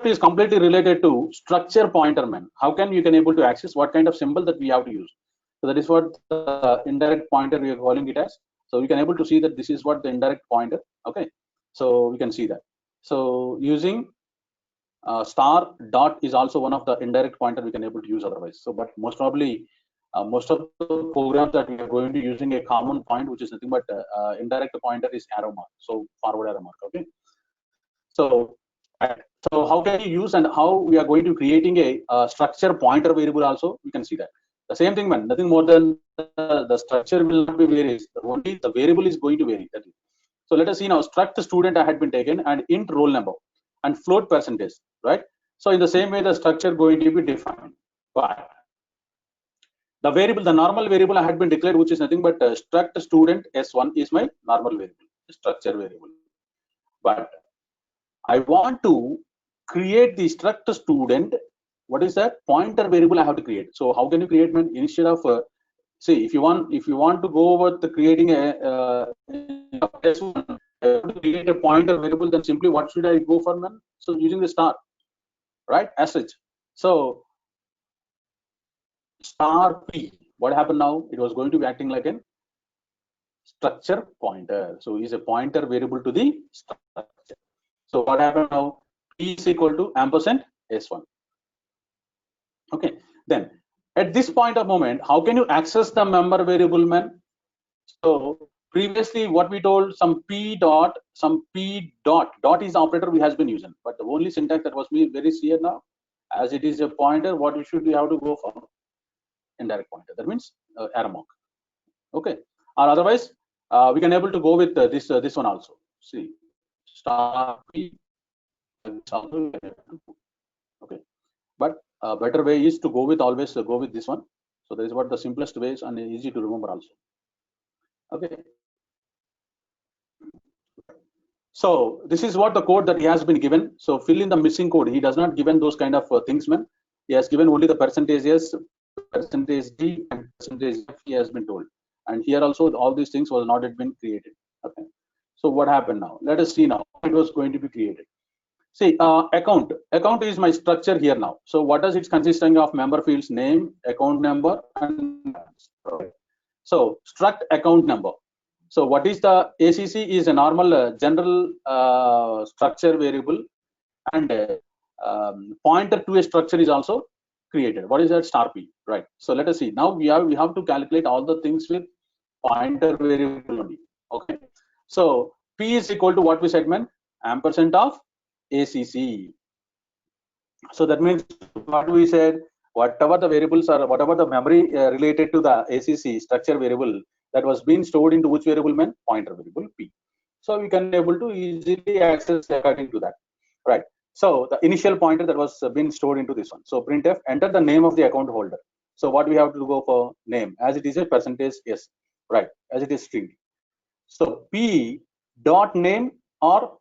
is completely related to structure pointer man. How can you can able to access what kind of symbol that we have to use? So that is what the indirect pointer we are calling it as. So we can able to see that this is what the indirect pointer. Okay, so we can see that. So using star dot is also one of the indirect pointer we can able to use otherwise. So but most probably most of the programs that we are going to using a common point, which is nothing but indirect pointer is arrow mark. So forward arrow mark. Okay. So so how can you use and how we are going to creating a structure pointer variable also, we can see that. The same thing, man, nothing more than the structure will not be varies. Only the variable is going to vary. So let us see now, struct student had been taken and int roll number and float percentage, right? So in the same way, the structure going to be defined. But the variable, the normal variable I had been declared, which is nothing but struct student S1 is my normal variable, structure variable. But I want to create the struct student. What is that pointer variable I have to create? So how can you create, man? Instead of see, if you want to go over the creating a S1, to create a pointer variable, then simply what should I go for, man? So using the star, right? As such. So star p. What happened now? It was going to be acting like an structure pointer. So is a pointer variable to the structure. So what happened now? P is equal to ampersand S1. Okay. Then at this point of moment, how can you access the member variable, man? So previously what we told, some p dot dot is the operator we has been using, but the only syntax that was very clear now, as it is a pointer, what we should have to go for indirect pointer. That means arrow mark. Okay. Or otherwise, we can able to go with this one also. See, star p. Okay. But better way is to go with always go with this one. So that is what the simplest ways and easy to remember also. Okay. So this is what the code that he has been given. So fill in the missing code. He does not given those kind of things, man. He has given only the percentage yes, percentage d, and percentage f. He has been told. And here also all these things was not yet been created. Okay. So what happened now? Let us see now. It was going to be created. See, account. Account is my structure here now. So what does it consisting of? Member fields name, account number, and so struct account number. So what is the ACC is a normal general structure variable, and pointer to a structure is also created. What is that? Star p, right? So let us see. Now we have to calculate all the things with pointer variable only. Okay. So p is equal to what we said, man, ampersand of ACC. So that means what we said, whatever the variables are, whatever the memory related to the ACC structure variable that was being stored into which variable, man, pointer variable p. So we can able to easily access according to that, right? So the initial pointer that was being stored into this one. So printf enter the name of the account holder. So what we have to go for name, as it is a percentage s, right? As it is string. So p dot name, or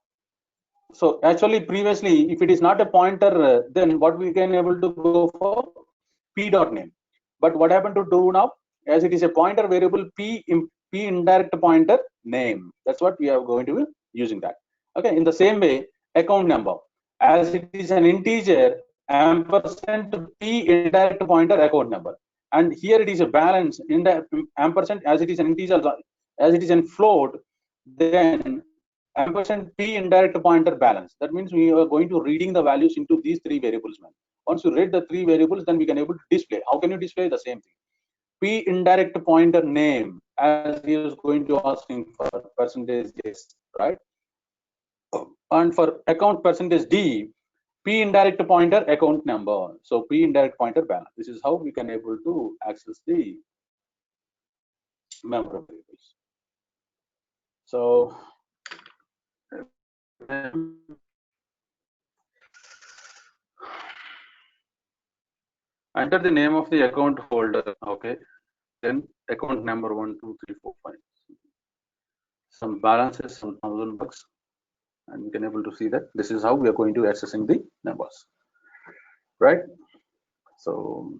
so actually previously if it is not a pointer, then what we can able to go for p dot name. But what happened to do now, as it is a pointer variable, p indirect pointer name, that's what we are going to be using that. Okay. In the same way, account number, as it is an integer, ampersand p indirect pointer account number, and here it is a balance in the ampersand, as it is an integer, as it is in float, then ampersand p indirect pointer balance. That means we are going to reading the values into these three variables, man. Once you read the three variables, then we can able to display. How can you display? The same thing. P indirect pointer name, as he is going to asking for percentage yes, right? And for account percentage D, P indirect pointer account number. So P indirect pointer balance. This is how we can able to access the member variables. So enter the name of the account holder. Okay. Then account number 1, 2, 3, 4, 5. Some balances, some $1,000, and we can able to see that this is how we are going to accessing the numbers, right? So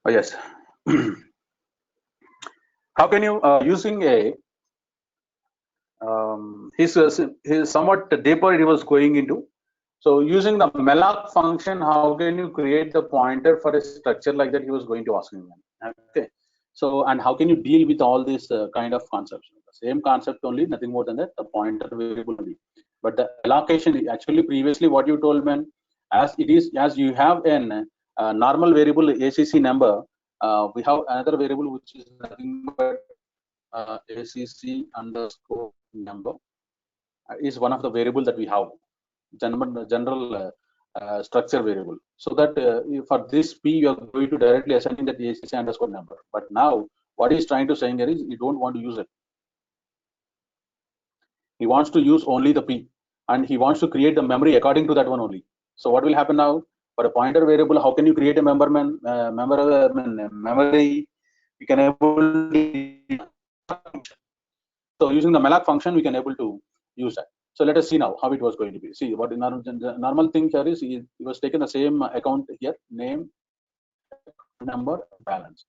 Oh, yes. How can you using a his somewhat deeper he was going into. So using the malloc function, how can you create the pointer for a structure like that? He was going to ask me. Okay. So and how can you deal with all these kind of concepts? The same concept only, nothing more than that. The pointer variable only. But the allocation actually previously what you told, man, as it is as you have an normal variable ACC number, we have another variable which is nothing but ACC underscore number is one of the variable that we have, general structure variable. So that for this P, you are going to directly assign that ACC underscore number. But now, what he's trying to say here is you don't want to use it. He wants to use only the P, and he wants to create the memory according to that one only. So what will happen now? For a pointer variable, how can you create a memory? You can able to, so using the malloc function, we can able to use that. So let us see now how it was going to be. See, what the normal thing here is he was taken the same account here, name, number, balance,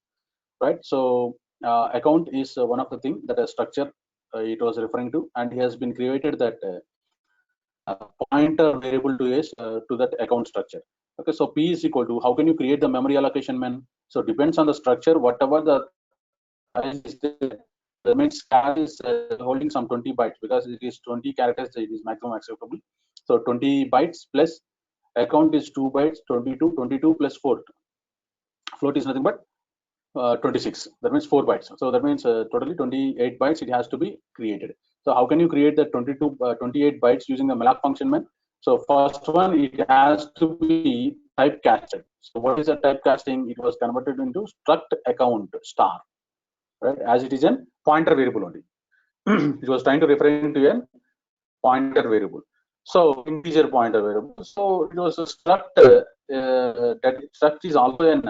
right? So account is one of the thing that a structure it was referring to, and he has been created that pointer variable to is to that account structure. Okay, so P is equal to, how can you create the memory allocation, man? So depends on the structure, whatever the size is there, the means char is holding some 20 bytes because it is 20 characters, it is maximum acceptable. So 20 bytes plus account is 2 bytes, 22 plus 4. Float is nothing but 26. That means 4 bytes. So that means totally 28 bytes it has to be created. So how can you create the 28 bytes using the malloc function, man? So first one, it has to be typecasted. So what is the typecasting? It was converted into struct account star, right? As it is a pointer variable only. It was trying to referring to a pointer variable. So integer pointer variable. So it was a struct. Struct is also a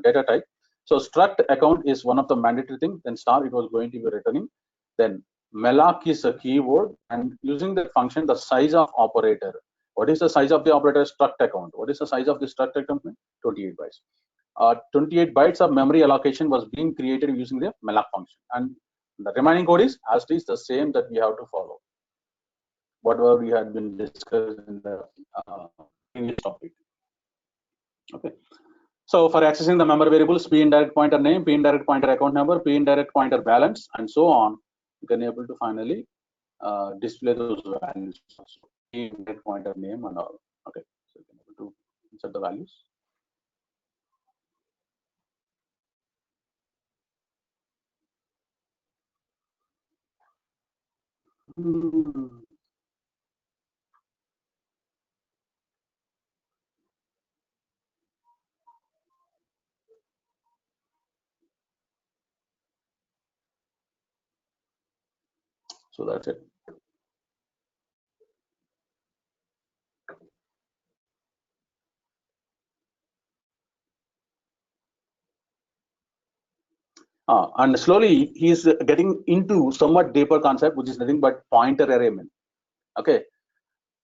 data type. So struct account is one of the mandatory things. Then star it was going to be returning. Then malloc is a keyword, and using the function, the size of operator. What is the size of the operator? Struct account. What is the size of the struct account? 28 bytes. 28 bytes of memory allocation was being created using the malloc function, and the remaining code is as it is the same that we have to follow whatever we had been discussed in the previous topic. Okay. So for accessing the member variables, P indirect pointer name, P indirect pointer account number, P indirect pointer balance, and so on, you can able to finally display those values. So P indirect pointer name and all. Okay. So you can able to insert the values. So that's it. And slowly he's getting into somewhat deeper concept, which is nothing but pointer arrayment. Okay,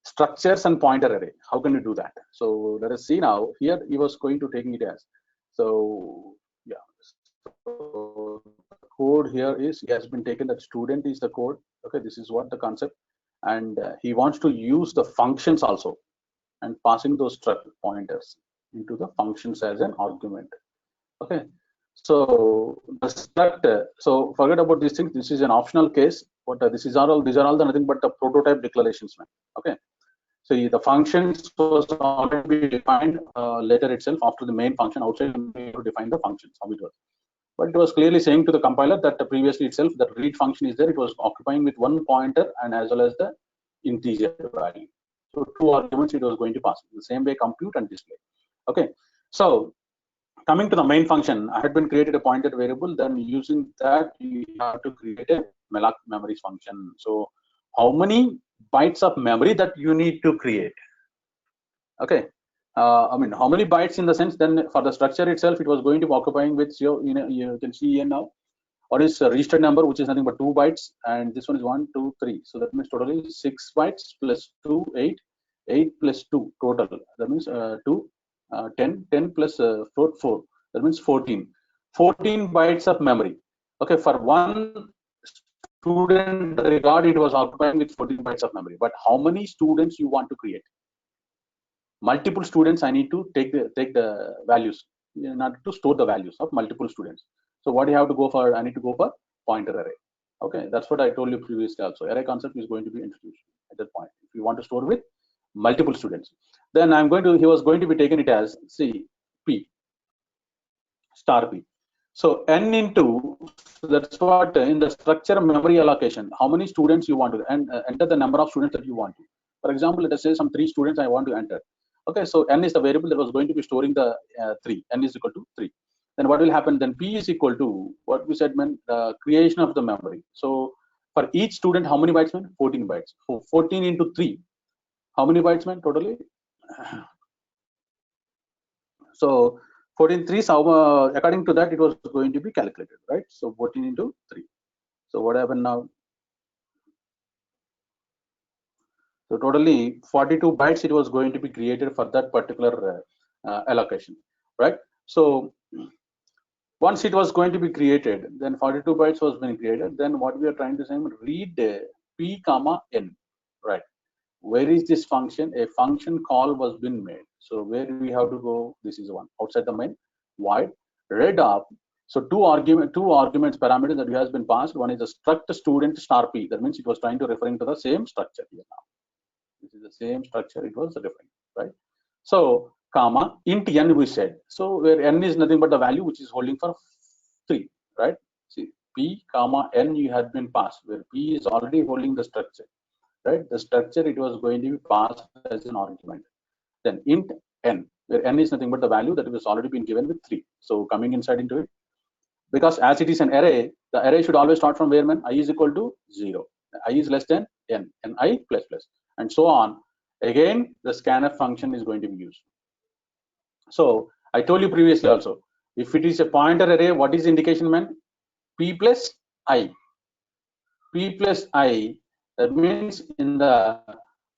structures and pointer array. How can you do that? So let us see now. Here he was going to taking it as. So yeah. So the code here is he has been taken that student is the code. Okay, this is what the concept, and he wants to use the functions also, and passing those struct pointers into the functions as an argument. Okay, so the struct. So forget about these things. This is an optional case. But this is all. These are all the nothing but the prototype declarations, man. Okay. So the functions was already defined later itself after the main function outside to define the functions how it was. But it was clearly saying to the compiler that previously itself that read function is there. It was occupying with one pointer and as well as the integer value. So two arguments it was going to pass the same way compute and display. Okay. So coming to the main function, I had been created a pointer variable. Then using that, you have to create a malloc memories function. So how many bytes of memory that you need to create? Okay. I mean, how many bytes in the sense? Then for the structure itself, it was going to be occupying with you can see here now. What is a registered number, which is nothing but 2 bytes, and this one is 1, 2, 3. So that means totally 6 bytes plus 2, 8, 8 plus 2 total. That means 2, 10, 10 plus 4, 4. That means 14 bytes of memory. Okay, for one student record, it was occupying with 14 bytes of memory. But how many students you want to create? Multiple students, I need to take the values in order to store the values of multiple students. So what do you have to go for? I need to go for pointer array. Okay, that's what I told you previously also. Array concept is going to be introduced at that point. If you want to store with multiple students, then he was going to be taken it as P star P. So n into, that's what in the structure memory allocation, how many students you want to enter the number of students that you want to. For example, let us say some 3 students I want to enter. Okay, so n is the variable that was going to be storing the 3. N is equal to 3. Then what will happen? Then P is equal to what we said, man, creation of the memory. So for each student, how many bytes, man? 14 bytes. So 14 into 3, how many bytes, man, totally? So 14 3, according to that, it was going to be calculated, right? So 14 into 3. So what happened now? So totally 42 bytes it was going to be created for that particular allocation, right? So once it was going to be created, then 42 bytes was being created. Then what we are trying to say, read P comma N, right? Where is this function? A function call was been made. So where we have to go? This is the one outside the main void read up. So two arguments parameters that has been passed. One is the struct student star P. That means it was trying to referring to the same structure here now. This is the same structure it was referring, right? So comma int n we said. So where n is nothing but the value which is holding for 3, right? See, P comma n you had been passed where P is already holding the structure, right? The structure it was going to be passed as an argument. Then int n, where n is nothing but the value that was already been given with 3. So coming inside into it, because as it is an array, the array should always start from where, man? I is equal to 0. I is less than n, and I plus plus, and so on. Again, the scanf function is going to be used. So I told you previously also, if it is a pointer array, what is the indication, man? P plus I. P plus I, that means in the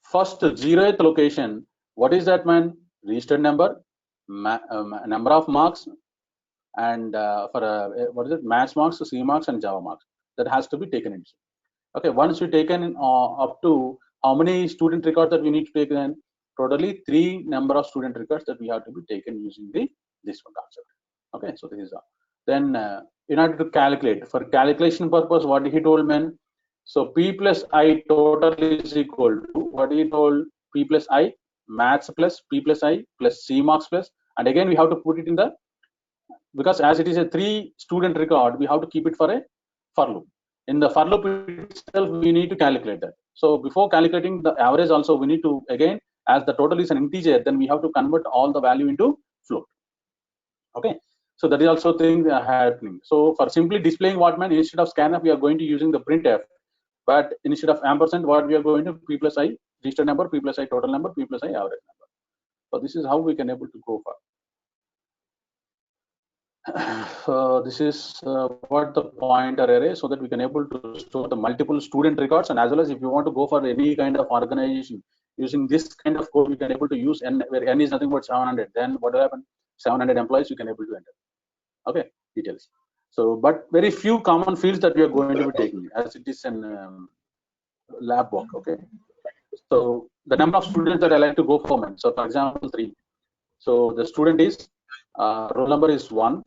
first 0th location, what is that, man? Registered number, number of marks, and for what is it? Maths marks, C marks, and Java marks. That has to be taken into. Okay, once you taken up to how many student records that we need to take in? Totally 3 number of student records that we have to be taken using this one concept. Okay, so this is all. Then in order to calculate, for calculation purpose, what he told, man? So P plus I total is equal to what he told, P plus I maths plus P plus I plus C marks plus, and again we have to put it in the, because as it is a 3 student record, we have to keep it for a for loop. In the for loop itself, we need to calculate that. So before calculating the average also, we need to, again, as the total is an integer, then we have to convert all the value into float. Okay, so that is also thing happening. So for simply displaying what, man, instead of scanf, we are going to using the printf, but instead of ampersand, what we are going to P plus I registered number, P plus I total number, P plus I average number. So this is how we can able to go for. So this is what the pointer array, so that we can able to store the multiple student records, and as well as if you want to go for any kind of organization using this kind of code, we can able to use n, where n is nothing but 700. Then what will happen? 700 employees you can able to enter. Okay, details. So, but very few common fields that we are going to be taking, as it is an lab work. Okay, so the number of students that I like to go for, man. So for example, 3. So the student is roll number is 1.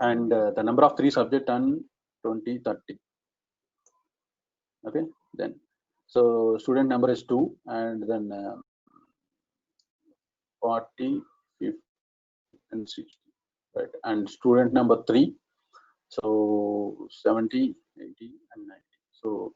And the number of 3 subject on 20 30. Okay, then so student number is 2, and then 40 50 and 60, right? And student number 3, so 70 80 and 90. So